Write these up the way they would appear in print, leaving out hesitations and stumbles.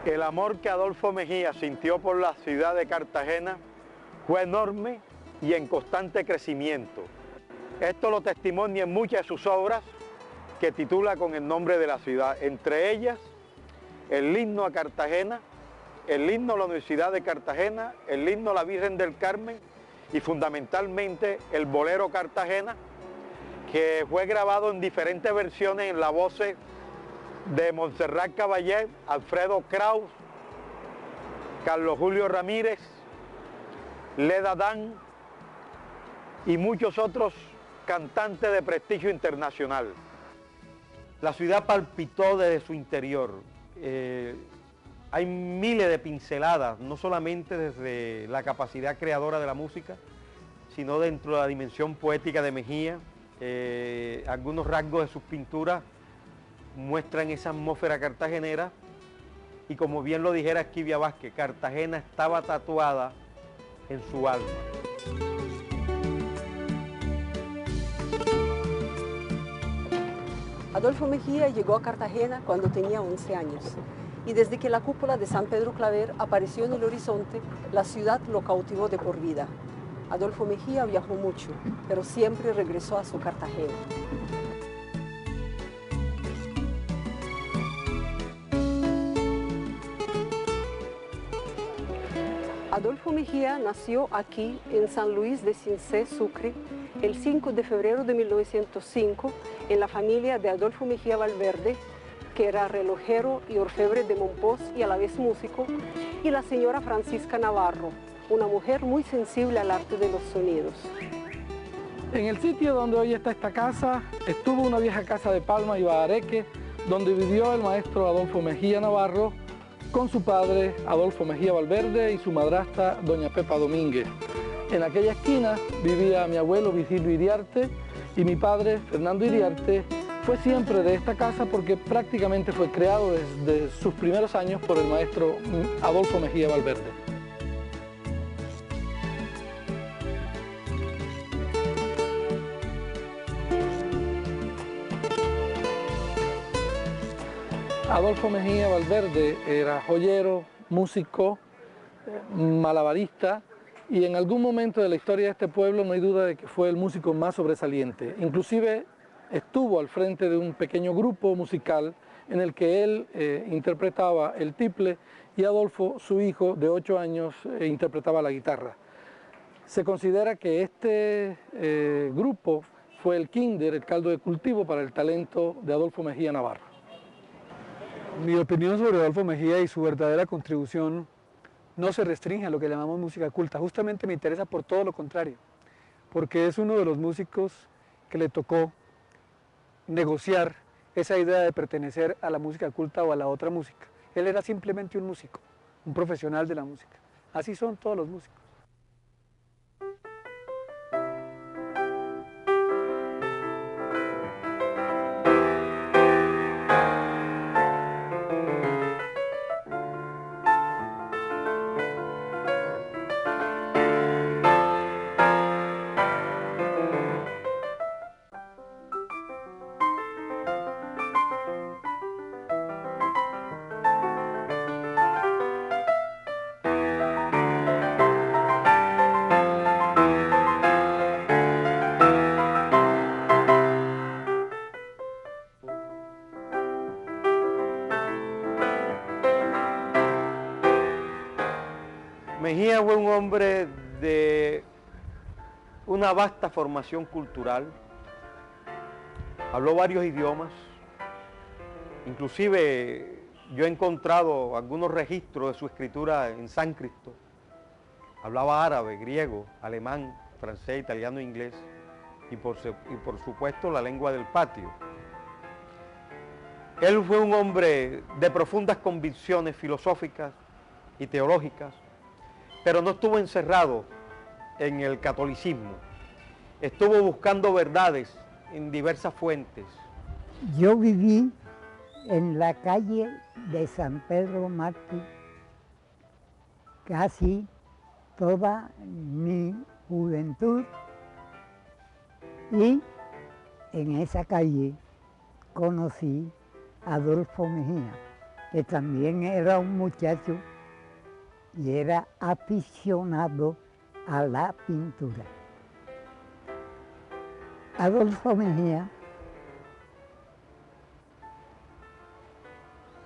El amor que Adolfo Mejía sintió por la ciudad de Cartagena fue enorme y en constante crecimiento. Esto lo testimonia en muchas de sus obras que titula con el nombre de la ciudad, entre ellas el himno a Cartagena, el himno a la Universidad de Cartagena, el himno a la Virgen del Carmen y fundamentalmente el bolero Cartagena, que fue grabado en diferentes versiones en la voz de Montserrat Caballé, Alfredo Kraus, Carlos Julio Ramírez, Leda Dan y muchos otros cantantes de prestigio internacional. La ciudad palpitó desde su interior. Hay miles de pinceladas, no solamente desde la capacidad creadora de la música, sino dentro de la dimensión poética de Mejía. Algunos rasgos de sus pinturas muestran esa atmósfera cartagenera y, como bien lo dijera Esquivia Vázquez, Cartagena estaba tatuada en su alma. Adolfo Mejía llegó a Cartagena cuando tenía 11 años y desde que la cúpula de San Pedro Claver apareció en el horizonte, la ciudad lo cautivó de por vida. Adolfo Mejía viajó mucho, pero siempre regresó a su Cartagena. Adolfo Mejía nació aquí en San Luis de Cincé, Sucre, el 5 de febrero de 1905, en la familia de Adolfo Mejía Valverde, que era relojero y orfebre de Mompox y a la vez músico, y la señora Francisca Navarro, una mujer muy sensible al arte de los sonidos. En el sitio donde hoy está esta casa, estuvo una vieja casa de palma y bahareque, donde vivió el maestro Adolfo Mejía Navarro, con su padre Adolfo Mejía Valverde y su madrastra doña Pepa Domínguez. En aquella esquina vivía mi abuelo Vigilio Iriarte y mi padre Fernando Iriarte fue siempre de esta casa porque prácticamente fue creado desde sus primeros años por el maestro Adolfo Mejía Valverde. Adolfo Mejía Valverde era joyero, músico, malabarista y en algún momento de la historia de este pueblo no hay duda de que fue el músico más sobresaliente. Inclusive estuvo al frente de un pequeño grupo musical en el que él interpretaba el tiple y Adolfo, su hijo de 8 años, interpretaba la guitarra. Se considera que este grupo fue el kinder, el caldo de cultivo para el talento de Adolfo Mejía Navarro. Mi opinión sobre Adolfo Mejía y su verdadera contribución no se restringe a lo que llamamos música culta, justamente me interesa por todo lo contrario, porque es uno de los músicos que le tocó negociar esa idea de pertenecer a la música culta o a la otra música. Él era simplemente un músico, un profesional de la música. Así son todos los músicos. Mejía fue un hombre de una vasta formación cultural, habló varios idiomas, inclusive yo he encontrado algunos registros de su escritura en sánscrito, hablaba árabe, griego, alemán, francés, italiano e inglés. y por supuesto la lengua del patio. Él fue un hombre de profundas convicciones filosóficas y teológicas, pero no estuvo encerrado en el catolicismo. Estuvo buscando verdades en diversas fuentes. Yo viví en la calle de San Pedro Mártir casi toda mi juventud y en esa calle conocí a Adolfo Mejía, que también era un muchacho y era aficionado a la pintura. Adolfo Mejía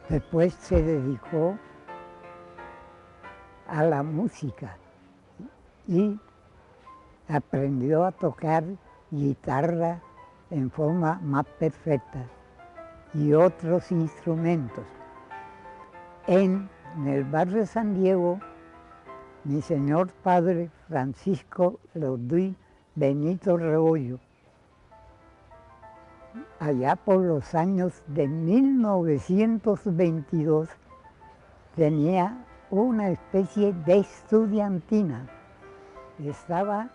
después se dedicó a la música y aprendió a tocar guitarra en forma más perfecta y otros instrumentos. En el barrio de San Diego, mi señor padre Francisco Lorduy Benito Rebollo, allá por los años de 1922, tenía una especie de estudiantina. Estaba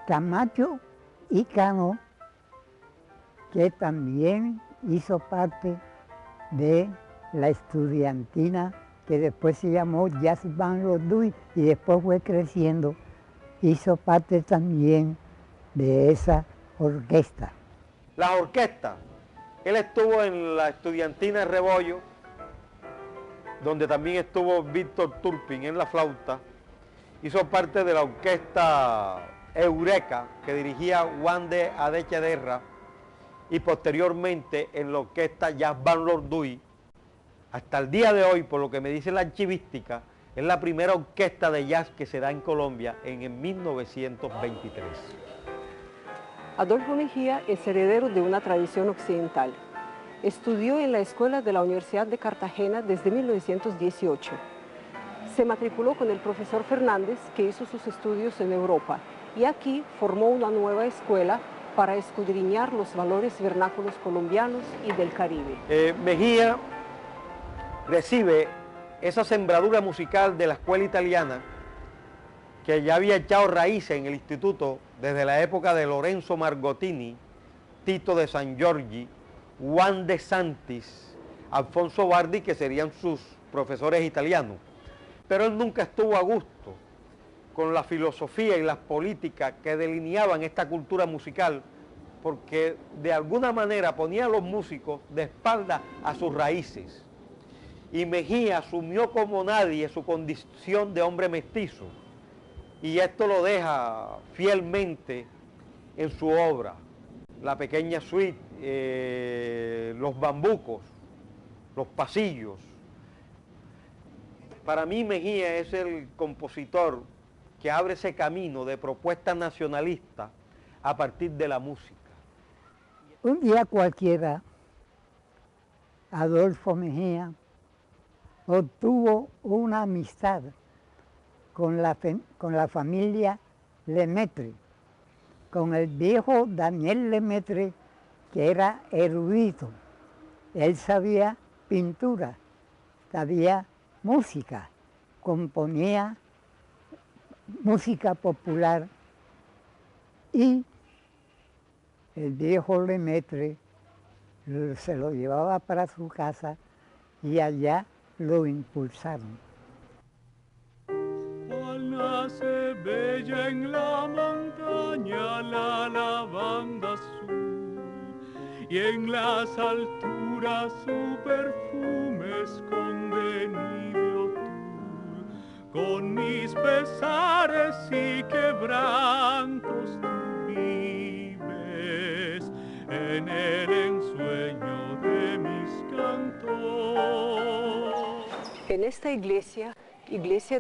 Camacho y Cano, que también hizo parte de la estudiantina que después se llamó Jazz Band Lorduy y después fue creciendo, hizo parte también de esa orquesta. La orquesta, él estuvo en la estudiantina Rebollo, donde también estuvo Víctor Turpin en la flauta, hizo parte de la orquesta Eureka, que dirigía Juan de Adechederra, y posteriormente en la orquesta Jazz Band Lorduy. Hasta el día de hoy, por lo que me dice la archivística, es la primera orquesta de jazz que se da en Colombia en 1923. Adolfo Mejía es heredero de una tradición occidental. Estudió en la escuela de la Universidad de Cartagena desde 1918. Se matriculó con el profesor Fernández, que hizo sus estudios en Europa, y aquí formó una nueva escuela para escudriñar los valores vernáculos colombianos y del Caribe. Mejía recibe esa sembradura musical de la escuela italiana que ya había echado raíces en el instituto desde la época de Lorenzo Margotini, Tito de San Giorgi, Juan de Santis, Alfonso Bardi, que serían sus profesores italianos. Pero él nunca estuvo a gusto con la filosofía y las políticas que delineaban esta cultura musical, porque de alguna manera ponía a los músicos de espalda a sus raíces. Y Mejía asumió como nadie su condición de hombre mestizo, y esto lo deja fielmente en su obra. La pequeña suite, los bambucos, los pasillos. Para mí Mejía es el compositor que abre ese camino de propuesta nacionalista a partir de la música. Un día cualquiera, Adolfo Mejía obtuvo una amistad con la familia Lemaitre, con el viejo Daniel Lemaitre, que era erudito. Él sabía pintura, sabía música, componía música popular, y el viejo Lemaitre se lo llevaba para su casa y allá lo impulsaron. Nace bella en la montaña la lavanda azul, y en las alturas su perfume esconde níveo tú. Con mis pesares y quebrantos tú vives en el ensueño de mis cantos. En esta iglesia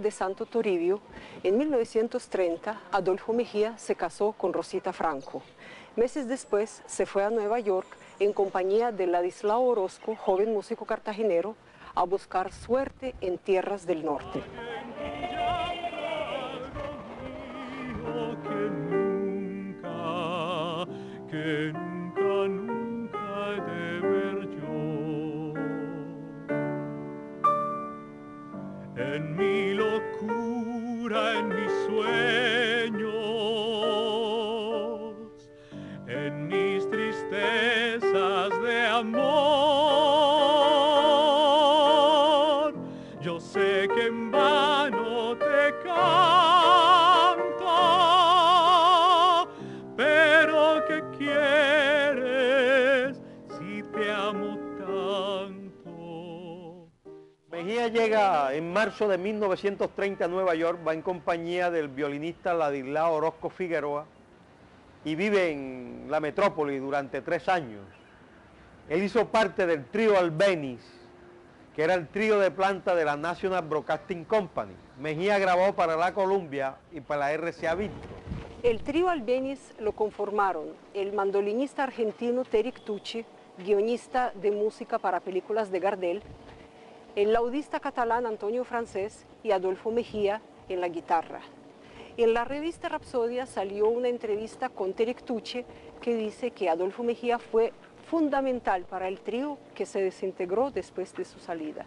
de Santo Toribio, en 1930, Adolfo Mejía se casó con Rosita Franco. Meses después se fue a Nueva York en compañía de Ladislao Orozco, joven músico cartagenero, a buscar suerte en tierras del norte. Que nunca, nunca he de ver yo. En mi locura, en mis sueños, en mis tristezas de amor, yo sé que en vano te canto, pero ¿qué quieres si te amo tanto? Mejía llega en marzo de 1930 a Nueva York, va en compañía del violinista Ladislao Orozco Figueroa y vive en la metrópoli durante 3 años. Él hizo parte del trío Albéniz, que era el trío de planta de la National Broadcasting Company. Mejía grabó para la Columbia y para la RCA Victor. El trío Albéniz lo conformaron el mandolinista argentino Teric Tucci, guionista de música para películas de Gardel, el laudista catalán Antonio Francés y Adolfo Mejía en la guitarra. En la revista Rapsodia salió una entrevista con Teric Tucci que dice que Adolfo Mejía fue fundamental para el trío que se desintegró después de su salida.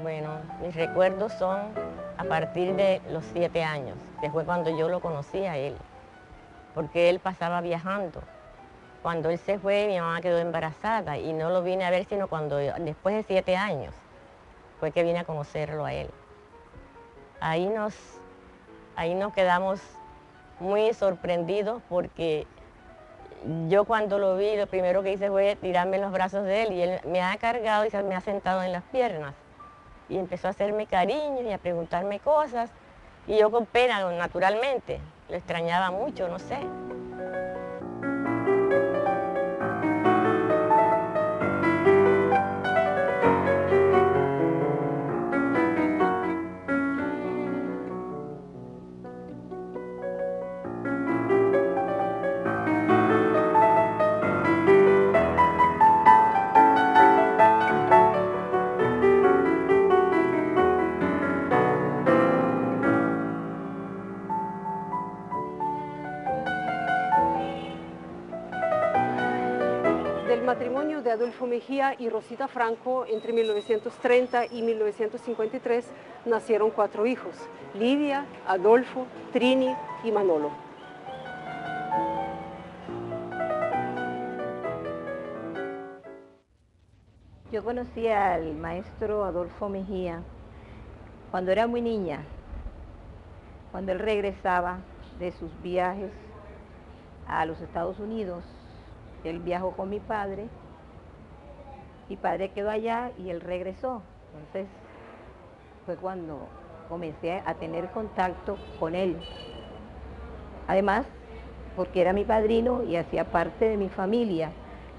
Bueno, mis recuerdos son a partir de los 7 años, que fue cuando yo lo conocí a él, porque él pasaba viajando. Cuando él se fue, mi mamá quedó embarazada y no lo vine a ver sino cuando, después de 7 años, fue que vine a conocerlo a él. Ahí nos quedamos muy sorprendidos porque yo cuando lo vi, lo primero que hice fue tirarme en los brazos de él y él me ha cargado y se me ha sentado en las piernas. Y empezó a hacerme cariño y a preguntarme cosas. Y yo con pena, naturalmente, lo extrañaba mucho, no sé. Del matrimonio de Adolfo Mejía y Rosita Franco entre 1930 y 1953 nacieron 4 hijos: Lidia, Adolfo, Trini y Manolo. Yo conocí al maestro Adolfo Mejía cuando era muy niña, cuando él regresaba de sus viajes a los Estados Unidos. Él viajó con mi padre quedó allá y él regresó. Entonces fue cuando comencé a tener contacto con él. Además, porque era mi padrino y hacía parte de mi familia.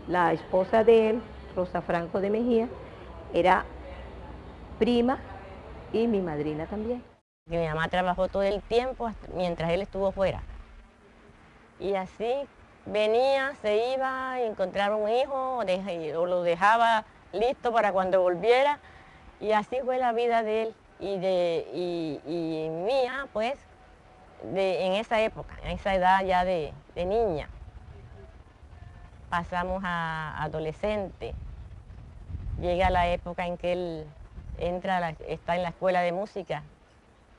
La esposa de él, Rosa Franco de Mejía, era prima y mi madrina también. Mi mamá trabajó todo el tiempo mientras él estuvo fuera. Y así venía, se iba a encontrar un hijo o lo dejaba listo para cuando volviera. Y así fue la vida de él y mía, pues, en esa época, en esa edad ya de niña. Pasamos a adolescente. Llega la época en que él está en la escuela de música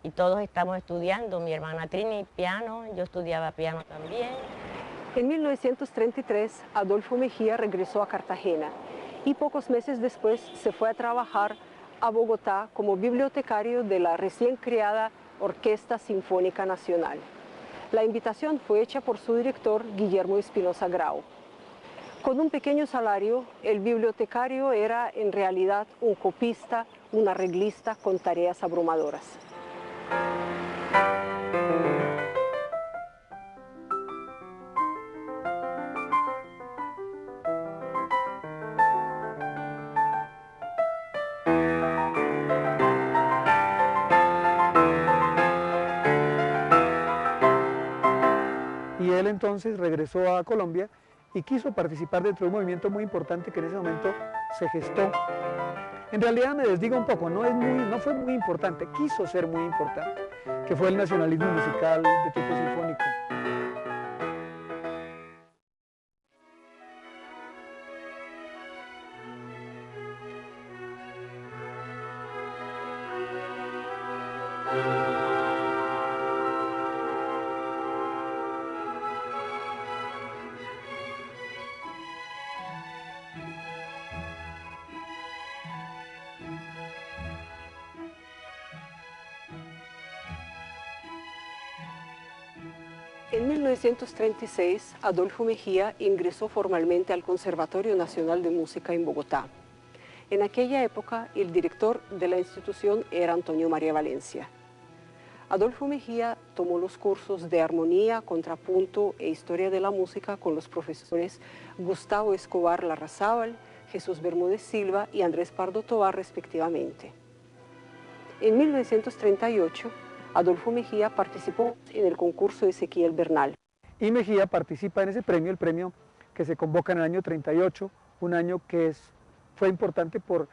y todos estamos estudiando. Mi hermana Trini, piano, yo estudiaba piano también. En 1933, Adolfo Mejía regresó a Cartagena y pocos meses después se fue a trabajar a Bogotá como bibliotecario de la recién creada Orquesta Sinfónica Nacional. La invitación fue hecha por su director, Guillermo Espinosa Grau. Con un pequeño salario, el bibliotecario era en realidad un copista, un arreglista con tareas abrumadoras. entonces regresó a Colombia y quiso participar dentro de un movimiento muy importante que en ese momento se gestó. En realidad me desdigo un poco, no fue muy importante, quiso ser muy importante, que fue el nacionalismo musical de tipo sinfónico. En 1936, Adolfo Mejía ingresó formalmente al Conservatorio Nacional de Música en Bogotá. En aquella época, el director de la institución era Antonio María Valencia. Adolfo Mejía tomó los cursos de armonía, contrapunto e historia de la música con los profesores Gustavo Escobar Larrazábal, Jesús Bermúdez Silva y Andrés Pardo Tovar, respectivamente. En 1938, Adolfo Mejía participó en el concurso de Ezequiel Bernal. Y Mejía participa en ese premio, el premio que se convoca en el año 38, un año que fue importante por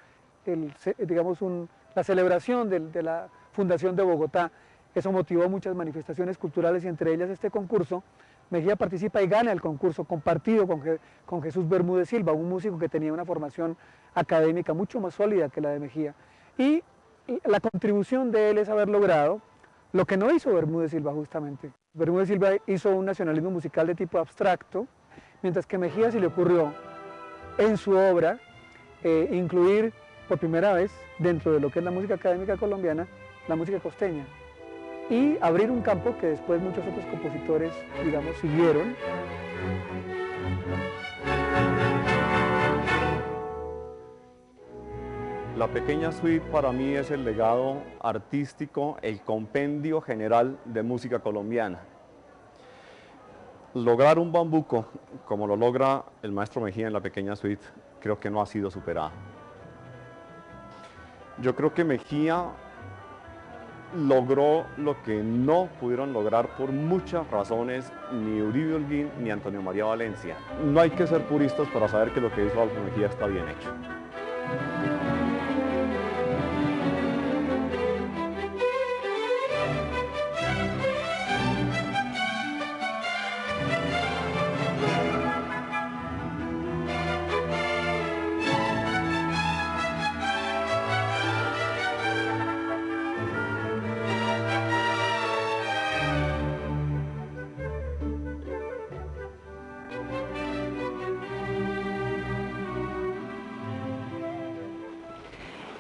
la celebración de la fundación de Bogotá. Eso motivó muchas manifestaciones culturales y entre ellas este concurso. Mejía participa y gana el concurso compartido con Jesús Bermúdez Silva, un músico que tenía una formación académica mucho más sólida que la de Mejía. Y la contribución de él es haber logrado lo que no hizo Bermúdez Silva justamente. Bermúdez Silva hizo un nacionalismo musical de tipo abstracto, mientras que Mejía se le ocurrió en su obra incluir por primera vez dentro de lo que es la música académica colombiana, la música costeña, y abrir un campo que después muchos otros compositores, digamos, siguieron. La pequeña suite para mí es el legado artístico, el compendio general de música colombiana. Lograr un bambuco, como lo logra el maestro Mejía en la pequeña suite, creo que no ha sido superado. Yo creo que Mejía logró lo que no pudieron lograr por muchas razones ni Uribe Holguín ni Antonio María Valencia. No hay que ser puristas para saber que lo que hizo Adolfo Mejía está bien hecho.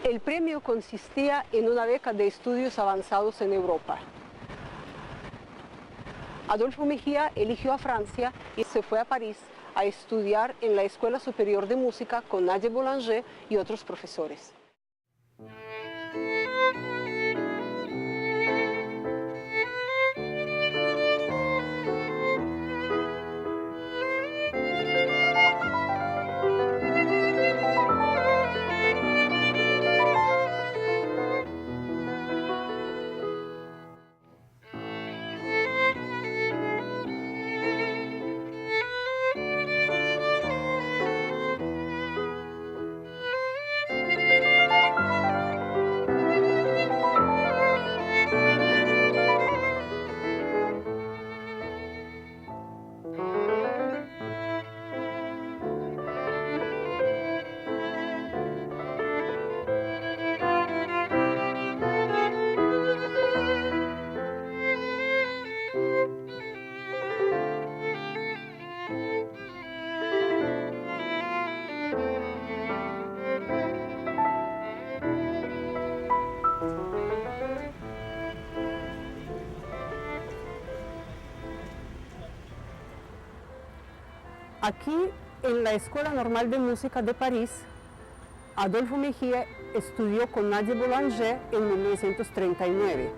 El premio consistía en una beca de estudios avanzados en Europa. Adolfo Mejía eligió a Francia y se fue a París a estudiar en la Escuela Superior de Música con Nadia Boulanger y otros profesores. Aquí, en la Escuela Normal de Música de París, Adolfo Mejía estudió con Nadia Boulanger en 1939.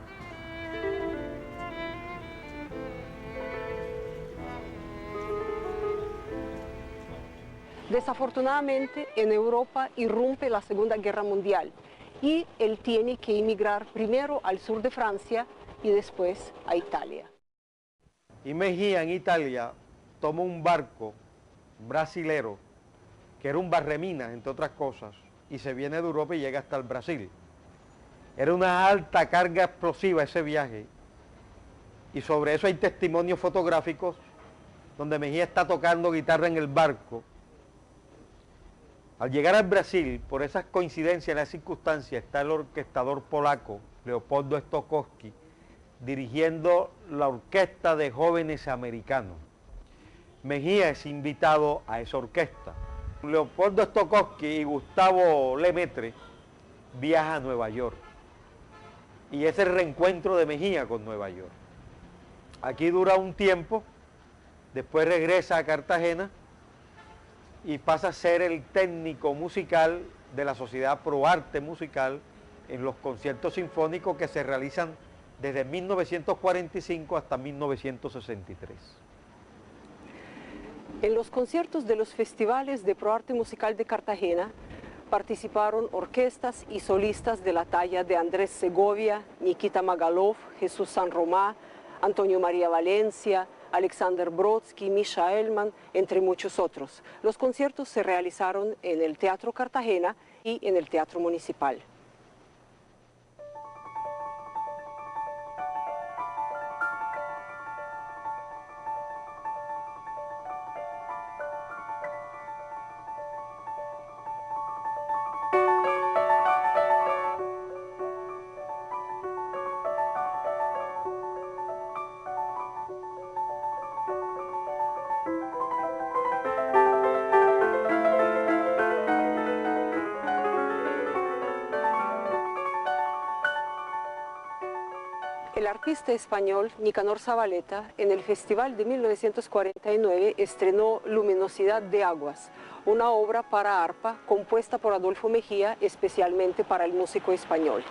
Desafortunadamente, en Europa irrumpe la Segunda Guerra Mundial y él tiene que emigrar primero al sur de Francia y después a Italia. Y Mejía en Italia toma un barco brasilero, que era un barreminas, entre otras cosas, y se viene de Europa y llega hasta el Brasil. Era una alta carga explosiva ese viaje, y sobre eso hay testimonios fotográficos donde Mejía está tocando guitarra en el barco. Al llegar al Brasil, por esas coincidencias, las circunstancias, está el orquestador polaco, Leopoldo Stokowski, dirigiendo la orquesta de jóvenes americanos. Mejía es invitado a esa orquesta. Leopoldo Stokowski y Gustavo Lemaitre viajan a Nueva York. Y es el reencuentro de Mejía con Nueva York. Aquí dura un tiempo, después regresa a Cartagena y pasa a ser el técnico musical de la Sociedad Pro Arte Musical en los conciertos sinfónicos que se realizan desde 1945 hasta 1963. En los conciertos de los festivales de Pro Arte Musical de Cartagena participaron orquestas y solistas de la talla de Andrés Segovia, Nikita Magalov, Jesús San Romá, Antonio María Valencia, Alexander Brodsky, Misha Elman, entre muchos otros. Los conciertos se realizaron en el Teatro Cartagena y en el Teatro Municipal. El artista español Nicanor Zabaleta en el Festival de 1949 estrenó Luminosidad de Aguas, una obra para arpa compuesta por Adolfo Mejía especialmente para el músico español.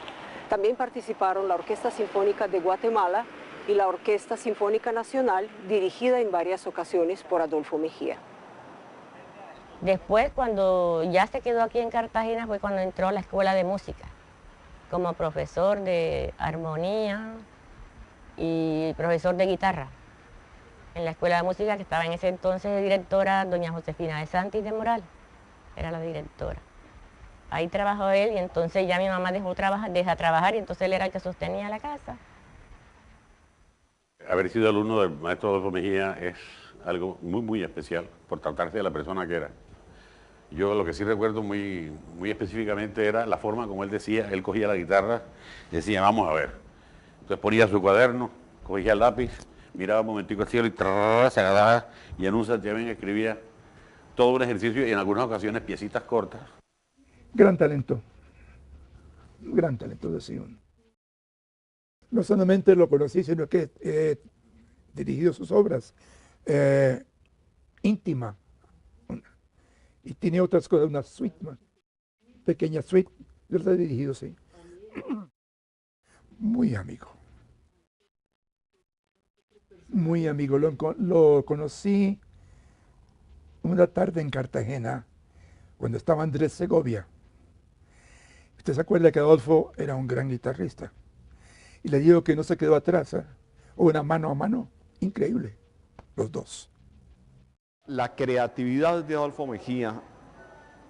También participaron la Orquesta Sinfónica de Guatemala y la Orquesta Sinfónica Nacional, dirigida en varias ocasiones por Adolfo Mejía. Después, cuando ya se quedó aquí en Cartagena, fue cuando entró a la Escuela de Música, como profesor de armonía y profesor de guitarra en la Escuela de Música, que estaba en ese entonces de directora doña Josefina de Santis de Moral, era la directora. Ahí trabajó él y entonces ya mi mamá deja trabajar y entonces él era el que sostenía la casa. Haber sido alumno del maestro Adolfo Mejía es algo muy especial por tratarse de la persona que era. Yo lo que sí recuerdo muy específicamente era la forma como él decía, él cogía la guitarra y decía, vamos a ver. Entonces ponía su cuaderno, cogía el lápiz, miraba un momentico al cielo y se agarraba y en un santiamén escribía todo un ejercicio y en algunas ocasiones piecitas cortas. Gran talento de Sion. No solamente lo conocí, sino que he dirigido sus obras, íntima, y tiene otras cosas, una suite, pequeña suite, yo la he dirigido, sí. Muy amigo, lo conocí una tarde en Cartagena, cuando estaba Andrés Segovia. Usted se acuerda que Adolfo era un gran guitarrista, y le digo que no se quedó atrás, una mano a mano, increíble, los dos. La creatividad de Adolfo Mejía,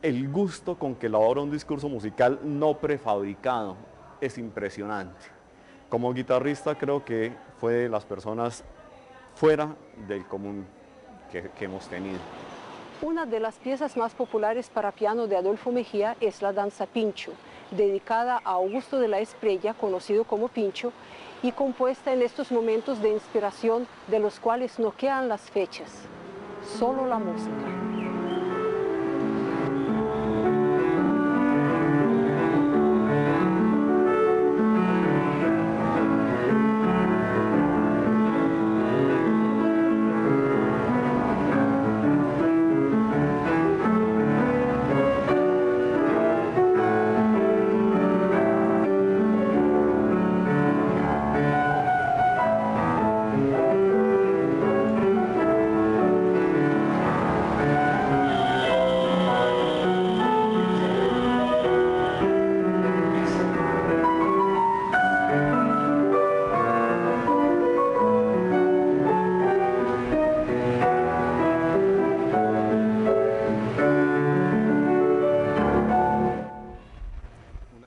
el gusto con que elabora un discurso musical no prefabricado, es impresionante. Como guitarrista creo que fue de las personas fuera del común que hemos tenido. Una de las piezas más populares para piano de Adolfo Mejía es la danza Pincho, dedicada a Augusto de la Espriella, conocido como Pincho, y compuesta en estos momentos de inspiración de los cuales no quedan las fechas, solo la música.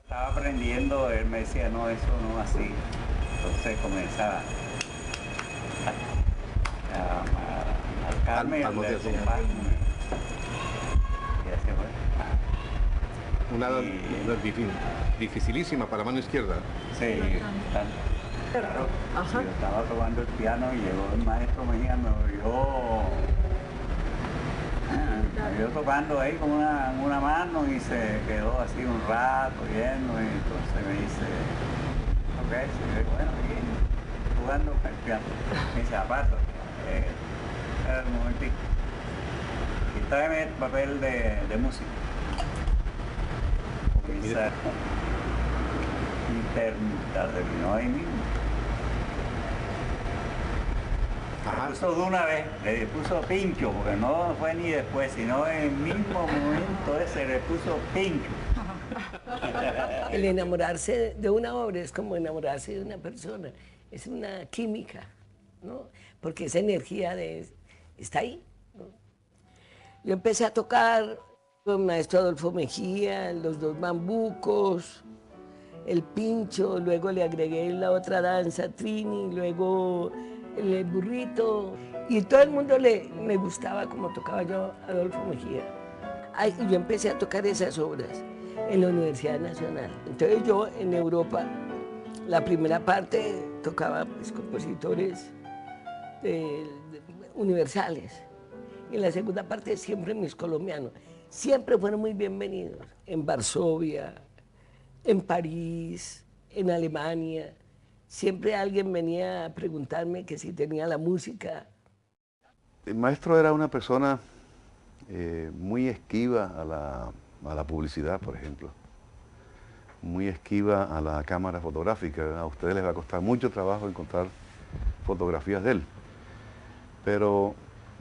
Estaba aprendiendo, él me decía, no, eso no así. Entonces comenzaba a marcarme el compás. Y así fue. Una dificilísima para la mano izquierda. Sí, claro. Yo estaba tocando el piano y llegó el maestro Mejía, me vio tocando ahí con una mano y se quedó así un rato viendo y entonces me dice, ok, sí, bueno, y jugando con el piano. Me dice, aparta, un momentito. Y tráeme el papel de música. Comienza terminó ahí mismo. Le puso de una vez, le puso pincho, porque no fue ni después, sino en el mismo momento ese le puso pincho. El enamorarse de una obra es como enamorarse de una persona, es una química, ¿no? Porque esa energía está ahí, ¿no? Yo empecé a tocar con el maestro Adolfo Mejía, los dos bambucos, el pincho, luego le agregué la otra danza, Trini, luego el burrito, y todo el mundo me gustaba como tocaba yo Adolfo Mejía. Y yo empecé a tocar esas obras en la Universidad Nacional. Entonces yo en Europa, la primera parte tocaba pues, compositores universales, y en la segunda parte siempre mis colombianos. Siempre fueron muy bienvenidos, en Varsovia, en París, en Alemania. Siempre alguien venía a preguntarme que si tenía la música. El maestro era una persona muy esquiva a la publicidad, por ejemplo. Muy esquiva a la cámara fotográfica. A ustedes les va a costar mucho trabajo encontrar fotografías de él. Pero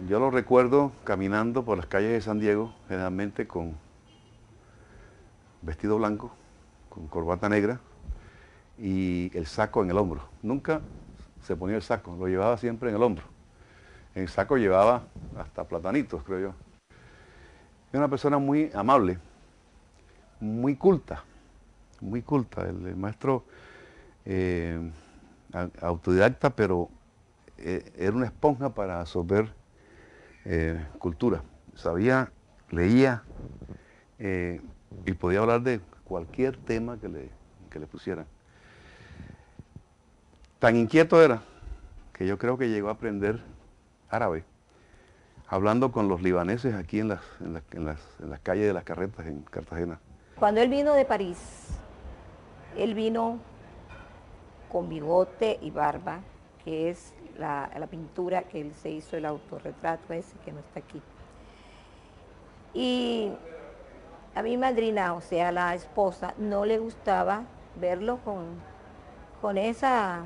yo lo recuerdo caminando por las calles de San Diego, generalmente con vestido blanco, con corbata negra, y el saco en el hombro. Nunca se ponía el saco, lo llevaba siempre en el hombro. En el saco llevaba hasta platanitos, creo yo. Era una persona muy amable, muy culta, muy culta. El maestro autodidacta, pero era una esponja para absorber cultura. Sabía, leía y podía hablar de cualquier tema que le pusieran. Tan inquieto era que yo creo que llegó a aprender árabe, hablando con los libaneses aquí en las calles de las carretas en Cartagena. Cuando él vino de París, él vino con bigote y barba, que es la pintura que él se hizo, el autorretrato ese que no está aquí. Y a mi madrina, o sea, la esposa, no le gustaba verlo con esa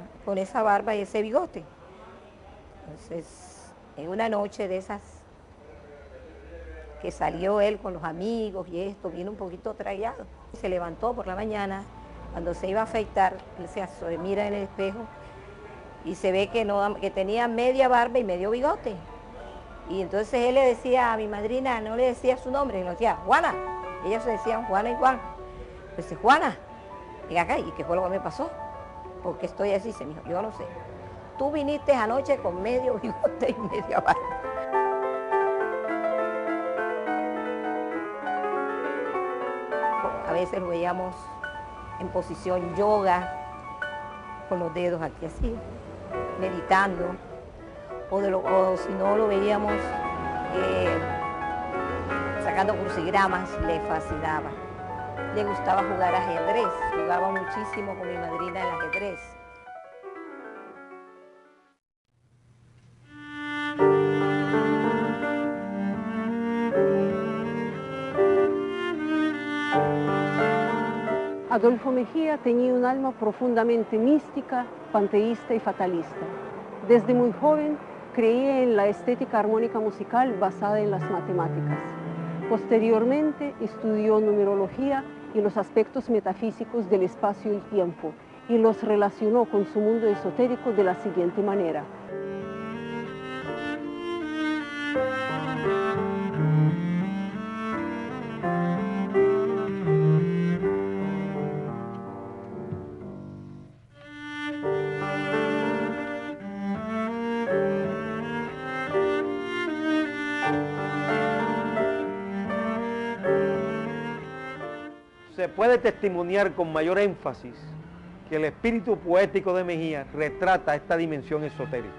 barba y ese bigote. Entonces, en una noche de esas que salió él con los amigos y esto, vino un poquito trayado. Se levantó por la mañana, cuando se iba a afeitar, él se mira en el espejo y se ve que tenía media barba y medio bigote. Y entonces él le decía a mi madrina, no le decía su nombre, le decía Juana. Ellas se decían Juana y Juan. Pues dice, Juana, ven acá, ¿y qué fue lo que me pasó? Porque estoy así, se me dijo, yo no sé. Tú viniste anoche con medio bigote y media barba. A veces lo veíamos en posición yoga, con los dedos aquí así, meditando. O si no, lo veíamos sacando crucigramas, le fascinaba. Le gustaba jugar ajedrez, jugaba muchísimo con mi madrina el ajedrez. Adolfo Mejía tenía un alma profundamente mística, panteísta y fatalista. Desde muy joven creía en la estética armónica musical basada en las matemáticas. Posteriormente estudió numerología y los aspectos metafísicos del espacio y el tiempo y los relacionó con su mundo esotérico de la siguiente manera. puede testimoniar con mayor énfasis que el espíritu poético de Mejía retrata esta dimensión esotérica.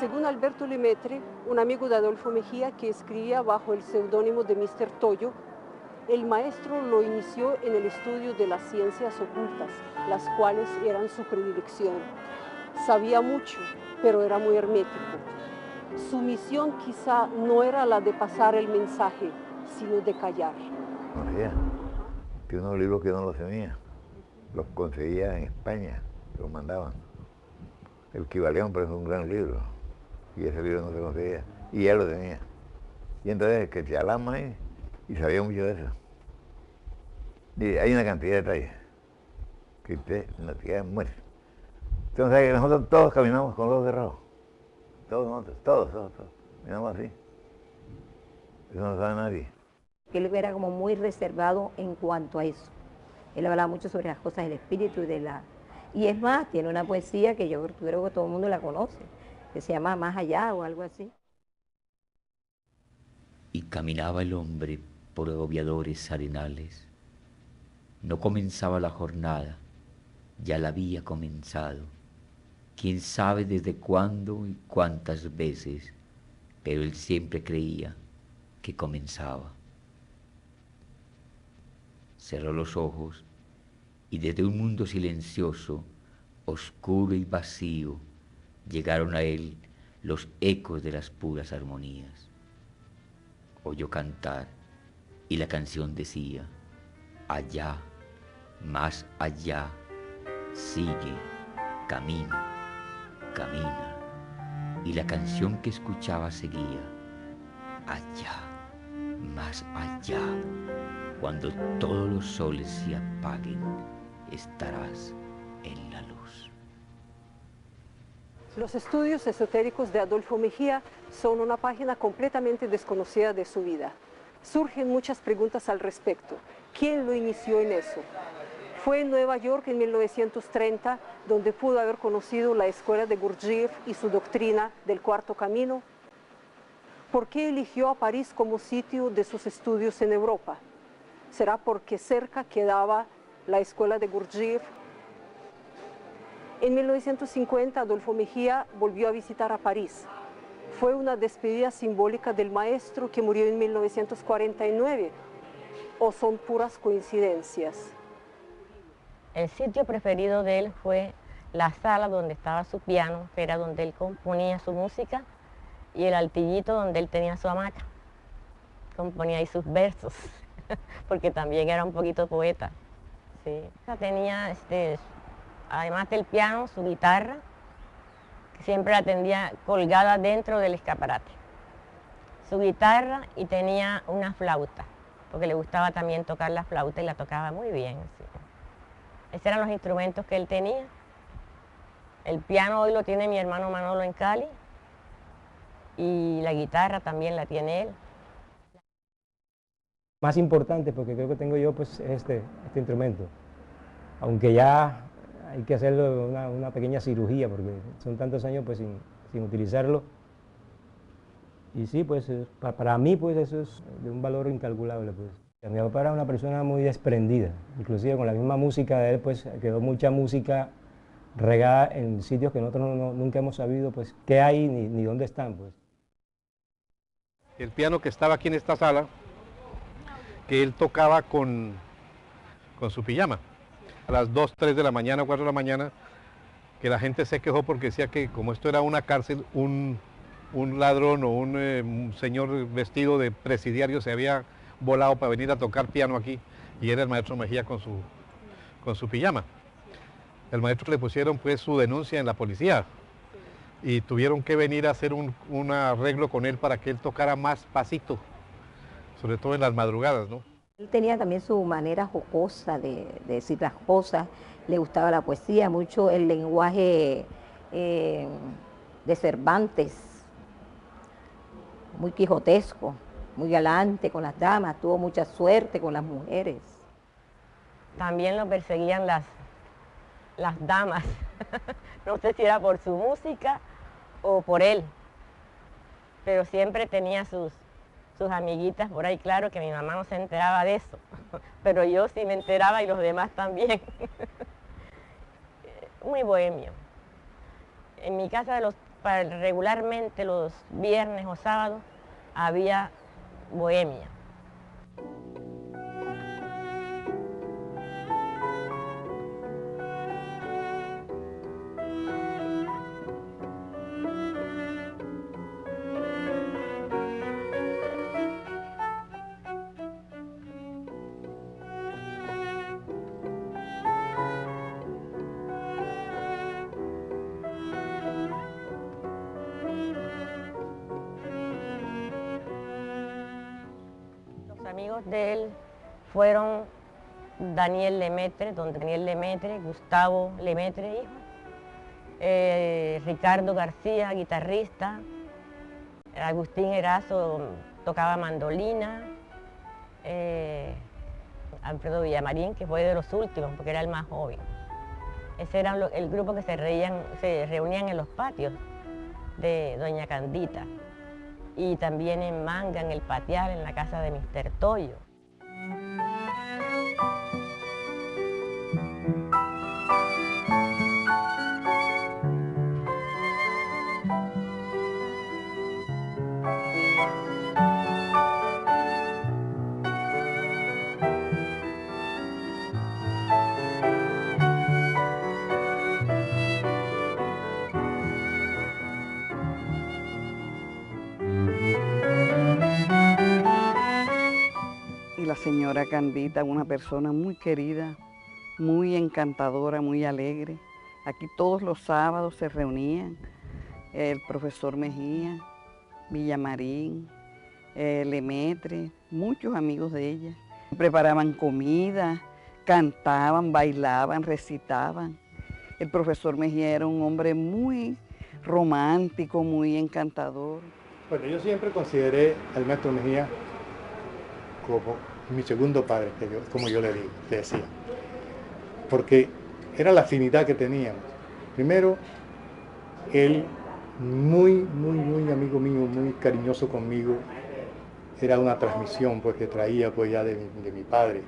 Según Alberto Lemaitre, un amigo de Adolfo Mejía que escribía bajo el seudónimo de Mr. Toyo, el maestro lo inició en el estudio de las ciencias ocultas, las cuales eran su predilección. Sabía mucho, pero era muy hermético. Su misión quizá no era la de pasar el mensaje, sino de callar. María, que unos libros que no los tenía, los conseguía en España, los mandaban. El Kybalión, por ejemplo, es un gran libro, y ese libro no se conseguía, y él lo tenía. Y entonces que se alama ahí, y sabía mucho de eso. Y hay una cantidad de detalles que usted no te queda muerto. Usted no sabe que nosotros todos caminamos con los ojos cerrados. Todos nosotros, todos. Caminamos así. Eso no lo sabe nadie. Él era como muy reservado en cuanto a eso. Él hablaba mucho sobre las cosas del espíritu y de la... Y es más, tiene una poesía que yo creo que todo el mundo la conoce, que se llama Más allá o algo así. Y caminaba el hombre por agobiadores arenales. No comenzaba la jornada, ya la había comenzado. Quién sabe desde cuándo y cuántas veces, pero él siempre creía que comenzaba. Cerró los ojos y desde un mundo silencioso, oscuro y vacío, llegaron a él los ecos de las puras armonías. Oyó cantar y la canción decía: allá, más allá, sigue, camina, camina. Y la canción que escuchaba seguía: allá, más allá, cuando todos los soles se apaguen, estarás en la luz. Los estudios esotéricos de Adolfo Mejía son una página completamente desconocida de su vida. Surgen muchas preguntas al respecto. ¿Quién lo inició en eso? Fue en Nueva York en 1930 donde pudo haber conocido la escuela de Gurdjieff y su doctrina del cuarto camino. ¿Por qué eligió a París como sitio de sus estudios en Europa? ¿Será porque cerca quedaba la escuela de Gurdjieff? En 1950 Adolfo Mejía volvió a visitar a París. Fue una despedida simbólica del maestro que murió en 1949, ¿o son puras coincidencias? El sitio preferido de él fue la sala donde estaba su piano, que era donde él componía su música, y el altillito donde él tenía su hamaca. Componía ahí sus versos, porque también era un poquito poeta. Sí. Tenía, además del piano, su guitarra, que siempre la tenía colgada dentro del escaparate. Su guitarra, y tenía una flauta, porque le gustaba también tocar la flauta y la tocaba muy bien. Sí. Esos eran los instrumentos que él tenía. El piano hoy lo tiene mi hermano Manolo en Cali, y la guitarra también la tiene él. Más importante, porque creo que tengo yo, pues, este instrumento. Aunque ya hay que hacerlo una pequeña cirugía, porque son tantos años pues sin utilizarlo. Y sí, pues para mí pues eso es de un valor incalculable. Pues. Mi papá era una persona muy desprendida, inclusive con la misma música de él pues quedó mucha música regada en sitios que nosotros nunca hemos sabido pues qué hay ni dónde están. Pues. El piano que estaba aquí en esta sala, que él tocaba con su pijama. A las 2, 3 de la mañana, 4 de la mañana, que la gente se quejó porque decía que como esto era una cárcel, un ladrón o un señor vestido de presidiario se había volado para venir a tocar piano aquí, y era el maestro Mejía con su pijama. El maestro le pusieron pues su denuncia en la policía, y tuvieron que venir a hacer un arreglo con él para que él tocara más pasito, sobre todo en las madrugadas, ¿no? Él tenía también su manera jocosa de decir las cosas, le gustaba la poesía, mucho el lenguaje de Cervantes, muy quijotesco, muy galante con las damas, tuvo mucha suerte con las mujeres. También lo perseguían las damas, no sé si era por su música o por él, pero siempre tenía sus amiguitas por ahí, claro que mi mamá no se enteraba de eso, pero yo sí me enteraba y los demás también. Muy bohemio. En mi casa regularmente los viernes o sábados había bohemia. Amigos de él fueron Daniel Lemaitre, don Daniel Lemaitre, Gustavo Lemaitre, hijo, Ricardo García, guitarrista, Agustín Erazo tocaba mandolina, Alfredo Villamarín, que fue de los últimos, porque era el más joven. Ese era el grupo que se reunían en los patios de Doña Candita. Y también en Manga, en el Patial, en la casa de Mr. Toyo. Y la señora Candita, una persona muy querida, muy encantadora, muy alegre. Aquí todos los sábados se reunían el profesor Mejía, Villamarín, Lemaitre, muchos amigos de ella. Preparaban comida, cantaban, bailaban, recitaban. El profesor Mejía era un hombre muy romántico, muy encantador. Bueno, yo siempre consideré al maestro Mejía como mi segundo padre, como yo le decía, porque era la afinidad que teníamos. Primero, él muy amigo mío, muy cariñoso conmigo, era una transmisión pues, que traía pues, ya de mi padre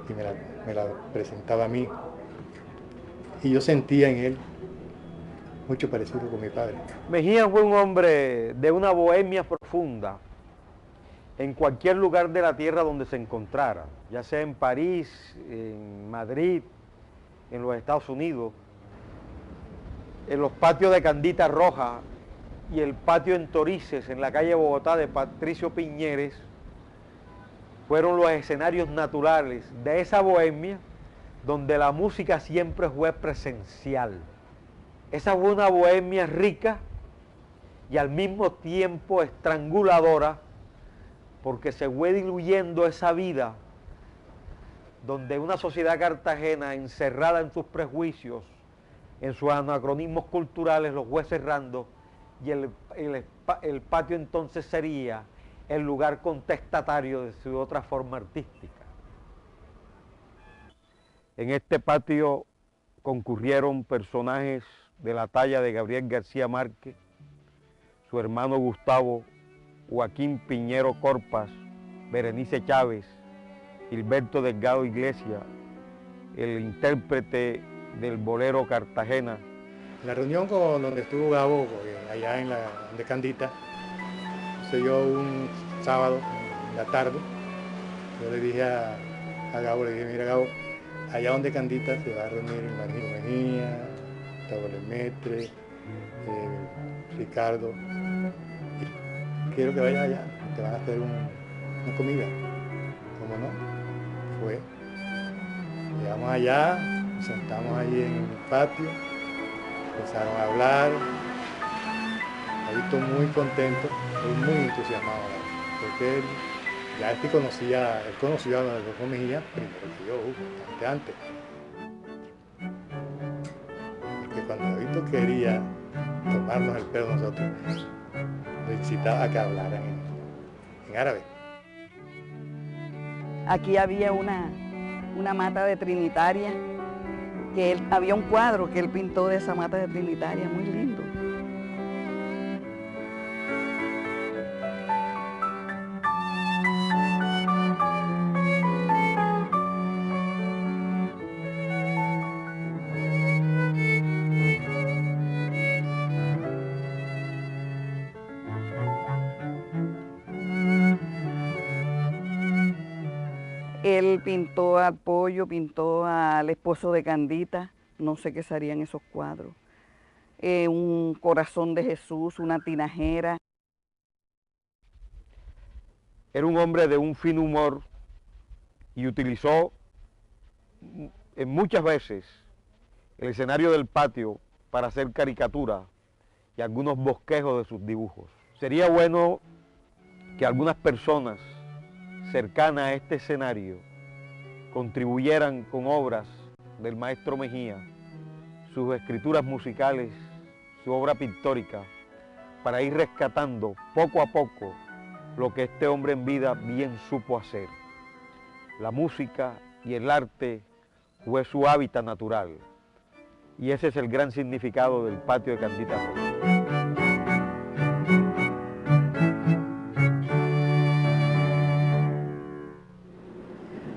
y me la presentaba a mí. Y yo sentía en él mucho parecido con mi padre. Mejía fue un hombre de una bohemia profunda en cualquier lugar de la tierra donde se encontrara, ya sea en París, en Madrid, en los Estados Unidos, en los patios de Candita Roja y el patio en Torices, en la calle Bogotá de Patricio Piñeres, fueron los escenarios naturales de esa bohemia donde la música siempre fue presencial. Esa fue una bohemia rica y al mismo tiempo estranguladora, porque se fue diluyendo esa vida donde una sociedad cartagena encerrada en sus prejuicios, en sus anacronismos culturales, los fue cerrando y el patio entonces sería el lugar contestatario de su otra forma artística. En este patio concurrieron personajes de la talla de Gabriel García Márquez, su hermano Gustavo, Joaquín Piñero Corpas, Berenice Chávez, Gilberto Delgado Iglesias, el intérprete del bolero Cartagena. La reunión donde estuvo Gabo, allá de Candita, se dio un sábado en la tarde. Yo le dije a Gabo, mira Gabo, allá donde Candita se va a reunir el amigo Mejía, Gustavo Lemaitre, Ricardo. Quiero que vayas allá, te van a hacer una comida. ¿Cómo no? Fue. Llegamos allá, nos sentamos ahí en el patio, empezaron a hablar. Ahí estoy muy contento, estoy muy entusiasmado, porque él Ya él conoció a Adolfo Mejía primero que yo, bastante antes. Porque cuando Davidito quería tomarnos el pelo nosotros, necesitaba que hablaran en árabe. Aquí había una mata de trinitaria, que había un cuadro que él pintó de esa mata de trinitaria, muy lindo. Él pintó al Pollo, pintó al esposo de Candita, no sé qué serían esos cuadros. Un corazón de Jesús, una tinajera. Era un hombre de un fino humor y utilizó muchas veces el escenario del patio para hacer caricaturas y algunos bosquejos de sus dibujos. Sería bueno que algunas personas cercanas a este escenario contribuyeran con obras del maestro Mejía, sus escrituras musicales, su obra pictórica, para ir rescatando poco a poco lo que este hombre en vida bien supo hacer. La música y el arte fue su hábitat natural, y ese es el gran significado del patio de Candita Rosa.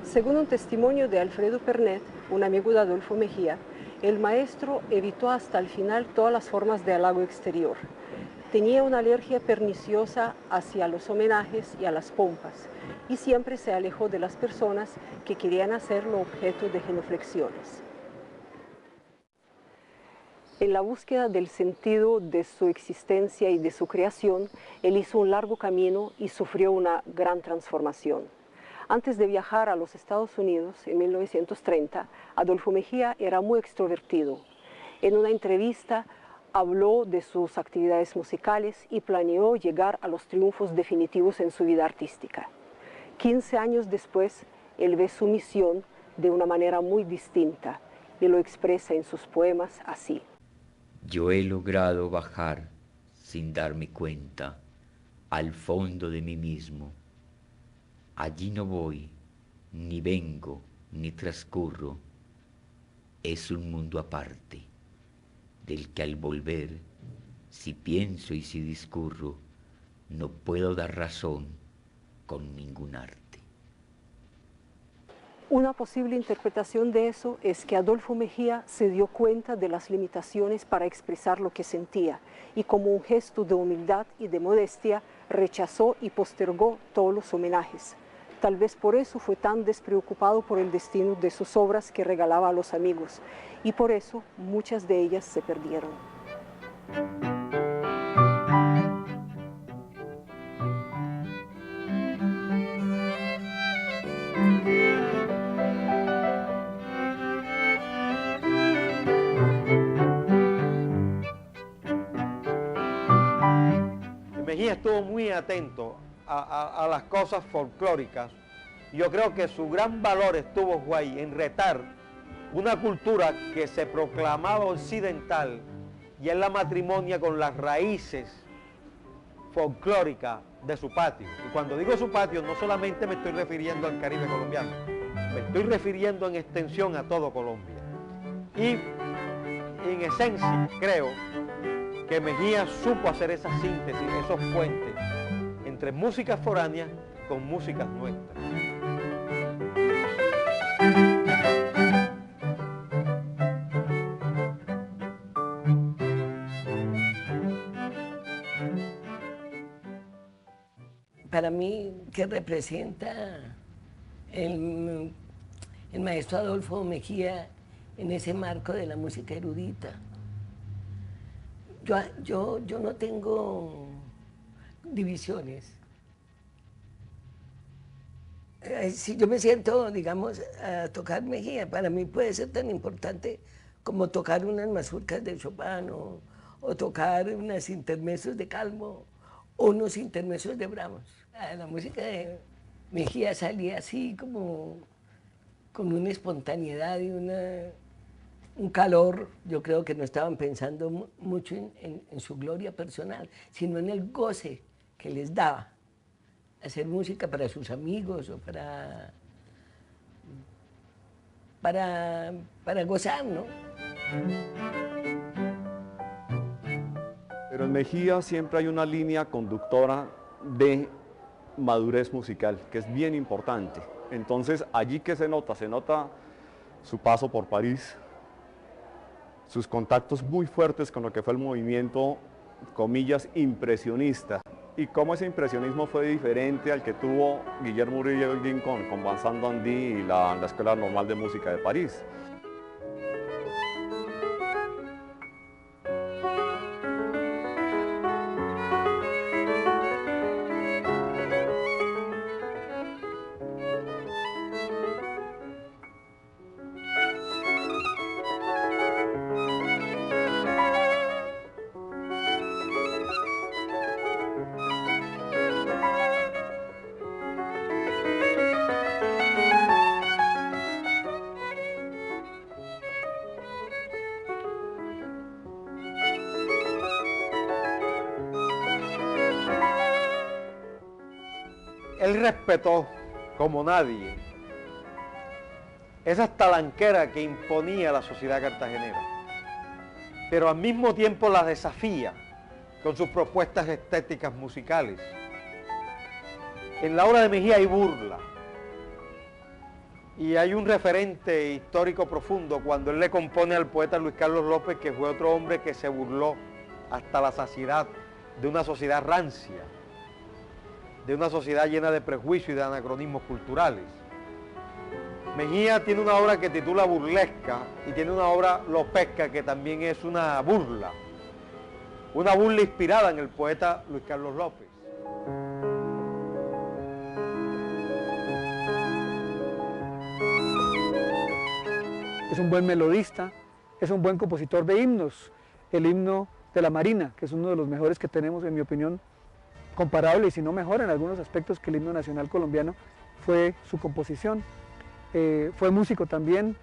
Según un testimonio de Alfredo Pernet, un amigo de Adolfo Mejía, el maestro evitó hasta el final todas las formas de halago exterior. Tenía una alergia perniciosa hacia los homenajes y a las pompas, y siempre se alejó de las personas que querían hacerlo objeto de genuflexiones. En la búsqueda del sentido de su existencia y de su creación, él hizo un largo camino y sufrió una gran transformación. Antes de viajar a los Estados Unidos en 1930, Adolfo Mejía era muy extrovertido. En una entrevista habló de sus actividades musicales y planeó llegar a los triunfos definitivos en su vida artística. 15 años después, él ve su misión de una manera muy distinta y lo expresa en sus poemas así. Yo he logrado bajar, sin darme cuenta, al fondo de mí mismo. Allí no voy, ni vengo, ni transcurro. Es un mundo aparte, del que al volver, si pienso y si discurro, no puedo dar razón con ningún arte. Una posible interpretación de eso es que Adolfo Mejía se dio cuenta de las limitaciones para expresar lo que sentía y como un gesto de humildad y de modestia rechazó y postergó todos los homenajes. Tal vez por eso fue tan despreocupado por el destino de sus obras que regalaba a los amigos, y por eso muchas de ellas se perdieron. Mejía estuvo muy atento a las cosas folclóricas. Yo creo que su gran valor estuvo ahí en retar una cultura que se proclamaba occidental y él la matrimonia con las raíces folclóricas de su patio. Y cuando digo su patio, no solamente me estoy refiriendo al Caribe colombiano, me estoy refiriendo en extensión a todo Colombia. Y en esencia creo que Mejía supo hacer esa síntesis, esos puentes entre músicas foráneas con músicas nuestras. Para mí, ¿qué representa el maestro Adolfo Mejía en ese marco de la música erudita? Yo no tengo divisiones. Si yo me siento, digamos, a tocar Mejía, para mí puede ser tan importante como tocar unas mazurcas de Chopin o tocar unos intermezos de Calmo o unos intermezos de Brahms. La música Mejía salía así como con una espontaneidad y un calor. Yo creo que no estaban pensando mucho en su gloria personal, sino en el goce que les daba hacer música para sus amigos o para gozar, ¿no? Pero en Mejía siempre hay una línea conductora de madurez musical, que es bien importante. Entonces, allí que se nota su paso por París, sus contactos muy fuertes con lo que fue el movimiento, comillas, impresionista, y cómo ese impresionismo fue diferente al que tuvo Guillermo Uribe con Vincent Dandy y la Escuela Normal de Música de París. Él respetó, como nadie, esa talanquera que imponía la sociedad cartagenera, pero al mismo tiempo la desafía con sus propuestas estéticas musicales. En la obra de Mejía hay burla, y hay un referente histórico profundo cuando él le compone al poeta Luis Carlos López, que fue otro hombre que se burló hasta la saciedad de una sociedad rancia, de una sociedad llena de prejuicios y de anacronismos culturales. Mejía tiene una obra que titula Burlesca y tiene una obra Lopesca que también es una burla inspirada en el poeta Luis Carlos López. Es un buen melodista, es un buen compositor de himnos. El himno de la Marina, que es uno de los mejores que tenemos, en mi opinión, comparable y si no mejor en algunos aspectos que el himno nacional colombiano, fue su composición. Fue músico también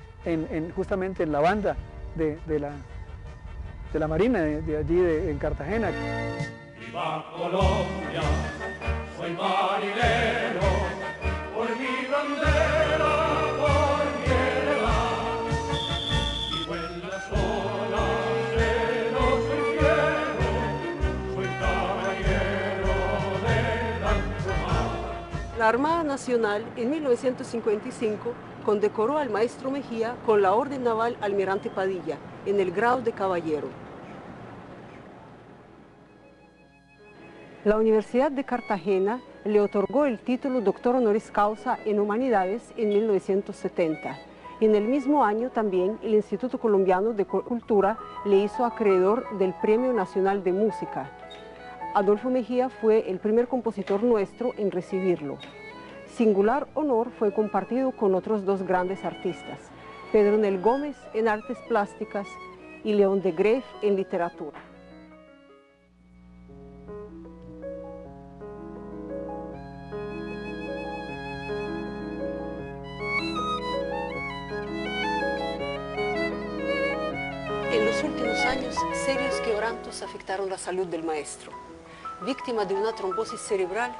justamente en la banda de la Marina, de allí en Cartagena. Viva Colombia, soy marinero, por mi bandera, por mi heredad, vivo en las olas de los infiernos, soy caballero del ancho mar. La Armada Nacional en 1955 condecoró al maestro Mejía con la Orden Naval Almirante Padilla en el grado de caballero. La Universidad de Cartagena le otorgó el título doctor honoris causa en Humanidades en 1970. En el mismo año también el Instituto Colombiano de Cultura le hizo acreedor del Premio Nacional de Música. Adolfo Mejía fue el primer compositor nuestro en recibirlo. Singular honor fue compartido con otros dos grandes artistas, Pedro Nel Gómez en Artes Plásticas y León de Greff en Literatura. En los últimos años, serios quebrantos afectaron la salud del maestro. Víctima de una trombosis cerebral,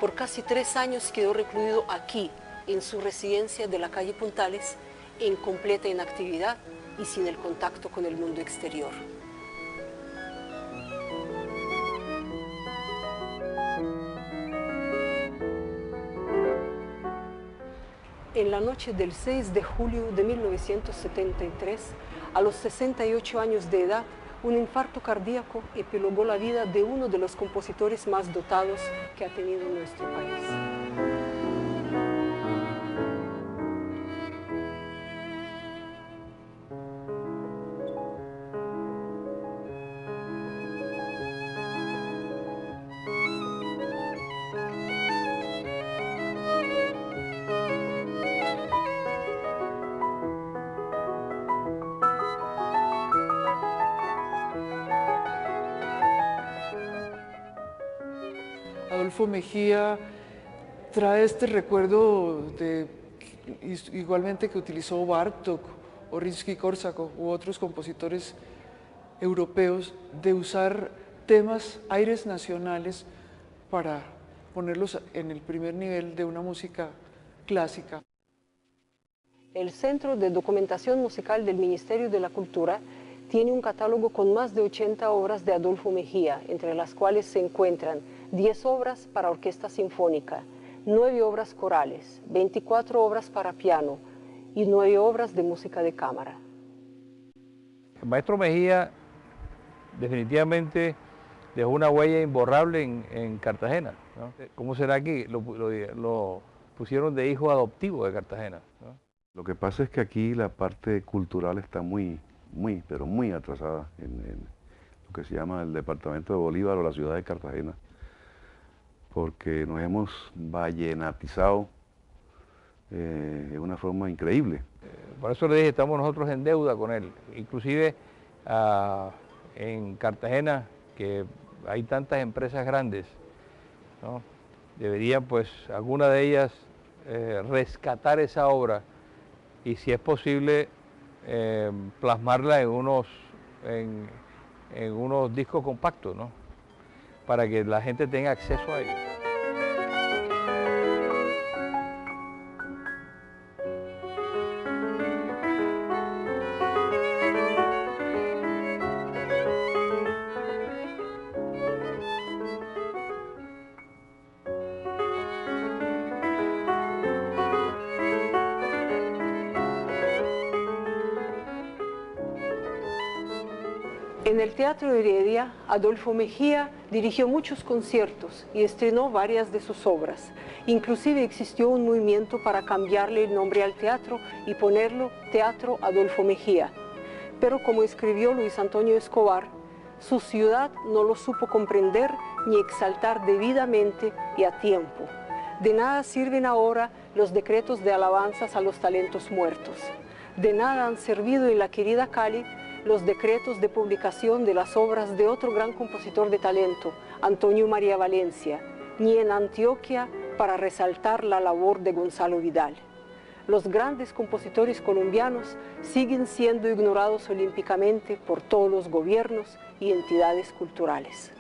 por casi 3 años quedó recluido aquí, en su residencia de la calle Puntales, en completa inactividad y sin el contacto con el mundo exterior. En la noche del 6 de julio de 1973, a los 68 años de edad, un infarto cardíaco epilogó la vida de uno de los compositores más dotados que ha tenido nuestro país. Adolfo Mejía trae este recuerdo igualmente que utilizó Bartók o Rimsky-Kórsakov u otros compositores europeos, de usar temas, aires nacionales para ponerlos en el primer nivel de una música clásica. El Centro de Documentación Musical del Ministerio de la Cultura tiene un catálogo con más de 80 obras de Adolfo Mejía, entre las cuales se encuentran 10 obras para orquesta sinfónica, 9 obras corales, 24 obras para piano y 9 obras de música de cámara. El maestro Mejía definitivamente dejó una huella imborrable en Cartagena, ¿no? ¿Cómo será que lo pusieron de hijo adoptivo de Cartagena, ¿no? Lo que pasa es que aquí la parte cultural está pero muy atrasada en lo que se llama el departamento de Bolívar o la ciudad de Cartagena, porque nos hemos vallenatizado de una forma increíble. Por eso le dije, estamos nosotros en deuda con él. Inclusive en Cartagena, que hay tantas empresas grandes, ¿no? Deberían, pues, alguna de ellas rescatar esa obra y, si es posible, plasmarla en unos discos compactos, ¿no? Para que la gente tenga acceso a ellos. En el Teatro Heredia, Adolfo Mejía dirigió muchos conciertos y estrenó varias de sus obras. Inclusive existió un movimiento para cambiarle el nombre al teatro y ponerlo Teatro Adolfo Mejía. Pero como escribió Luis Antonio Escobar, su ciudad no lo supo comprender ni exaltar debidamente y a tiempo. De nada sirven ahora los decretos de alabanzas a los talentos muertos. De nada han servido en la querida Cali los decretos de publicación de las obras de otro gran compositor de talento, Antonio María Valencia, ni en Antioquia para resaltar la labor de Gonzalo Vidal. Los grandes compositores colombianos siguen siendo ignorados olímpicamente por todos los gobiernos y entidades culturales.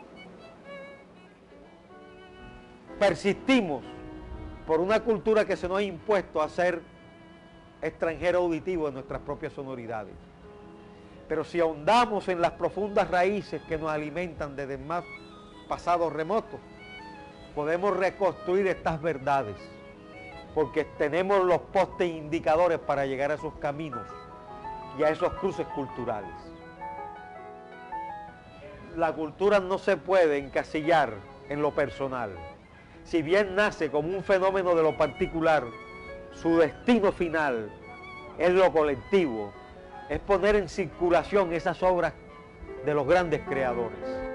Persistimos por una cultura que se nos ha impuesto a ser extranjero auditivo en nuestras propias sonoridades. Pero si ahondamos en las profundas raíces que nos alimentan desde más pasados remotos, podemos reconstruir estas verdades, porque tenemos los postes indicadores para llegar a esos caminos y a esos cruces culturales. La cultura no se puede encasillar en lo personal. Si bien nace como un fenómeno de lo particular, su destino final es lo colectivo, es poner en circulación esas obras de los grandes creadores.